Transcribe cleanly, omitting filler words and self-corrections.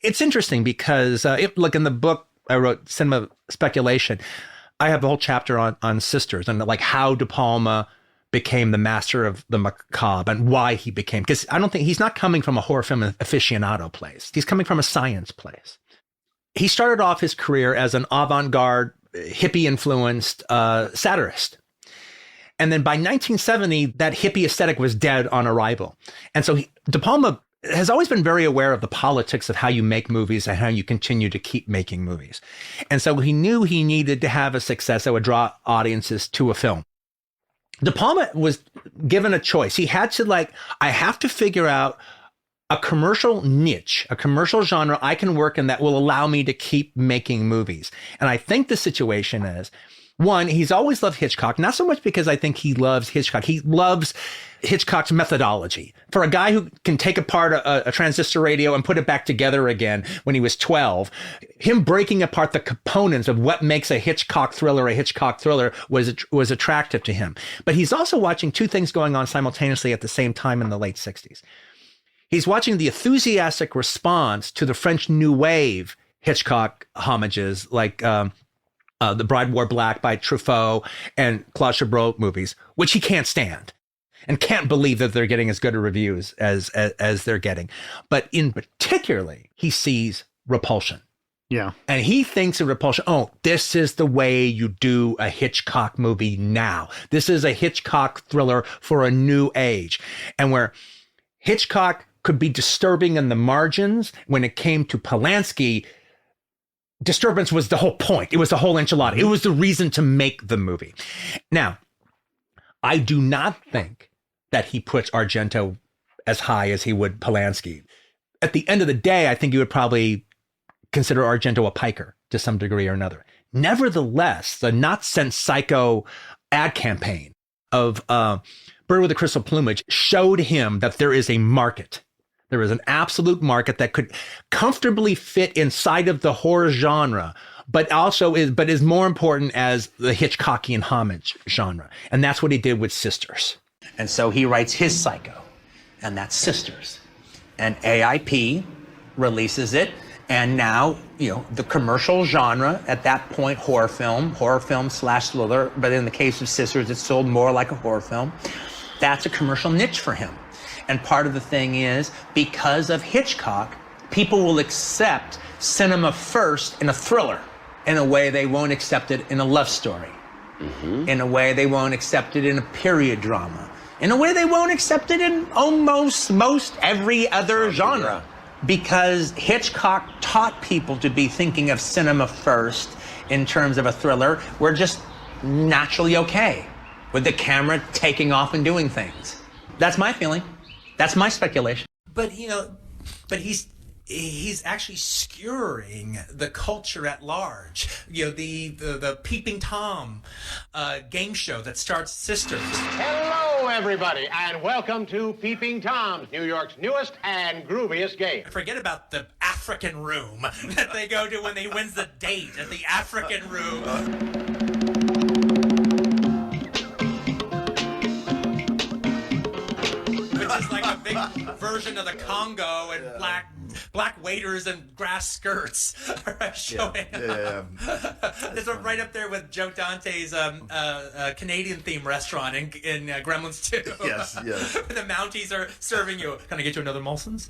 It's interesting because look, in the book I wrote, Cinema Speculation, I have a whole chapter on Sisters and like how De Palma became the master of the macabre and why he became, because I don't think he's not coming from a horror film aficionado place. He's coming from a science place. He started off his career as an avant-garde, hippie-influenced satirist. And then by 1970, that hippie aesthetic was dead on arrival. And so De Palma has always been very aware of the politics of how you make movies and how you continue to keep making movies. And so he knew he needed to have a success that would draw audiences to a film. De Palma was given a choice. He had to I have to figure out a commercial niche, a commercial genre I can work in that will allow me to keep making movies. And I think the situation is, one, he's always loved Hitchcock, not so much because I think he loves Hitchcock. He loves Hitchcock's methodology. For a guy who can take apart a transistor radio and put it back together again when he was 12, him breaking apart the components of what makes a Hitchcock thriller was attractive to him. But he's also watching two things going on simultaneously at the same time in the late 60s. He's watching the enthusiastic response to the French New Wave Hitchcock homages like The Bride Wore Black by Truffaut and Claude Chabrol movies, which he can't stand and can't believe that they're getting as good a reviews as they're getting. But in particularly, he sees Repulsion. Yeah. And he thinks of Repulsion, oh, this is the way you do a Hitchcock movie now. This is a Hitchcock thriller for a new age. And where Hitchcock could be disturbing in the margins, when it came to Polanski, disturbance was the whole point. It was the whole enchilada. It was the reason to make the movie. Now, I do not think that he puts Argento as high as he would Polanski. At the end of the day, I think you would probably consider Argento a piker to some degree or another. Nevertheless, the Not Sent Psycho ad campaign of Bird with a Crystal Plumage showed him that there is a market. There is an absolute market that could comfortably fit inside of the horror genre, but is more important as the Hitchcockian homage genre. And that's what he did with Sisters. And so he writes his Psycho, and that's Sisters. And AIP releases it. And now, the commercial genre at that point, horror film / thriller, but in the case of Sisters, it's sold more like a horror film. That's a commercial niche for him. And part of the thing is, because of Hitchcock, people will accept cinema first in a thriller in a way they won't accept it in a love story, in a way they won't accept it in a period drama, in a way they won't accept it in almost most every other genre. Because Hitchcock taught people to be thinking of cinema first in terms of a thriller. We're just naturally okay with the camera taking off and doing things. That's my feeling. That's my speculation. But he's actually skewering the culture at large. The Peeping Tom game show that starts Sisters. Hello, everybody, and welcome to Peeping Tom's, New York's newest and grooviest game. Forget about the African room that they go to when he wins the date at the African room. Which is like a big version of the Congo, and black waiters and grass skirts are showing up. This one right up there with Joe Dante's Canadian theme restaurant in Gremlins 2. Yes. The Mounties are serving you. Can I get you another Molson's?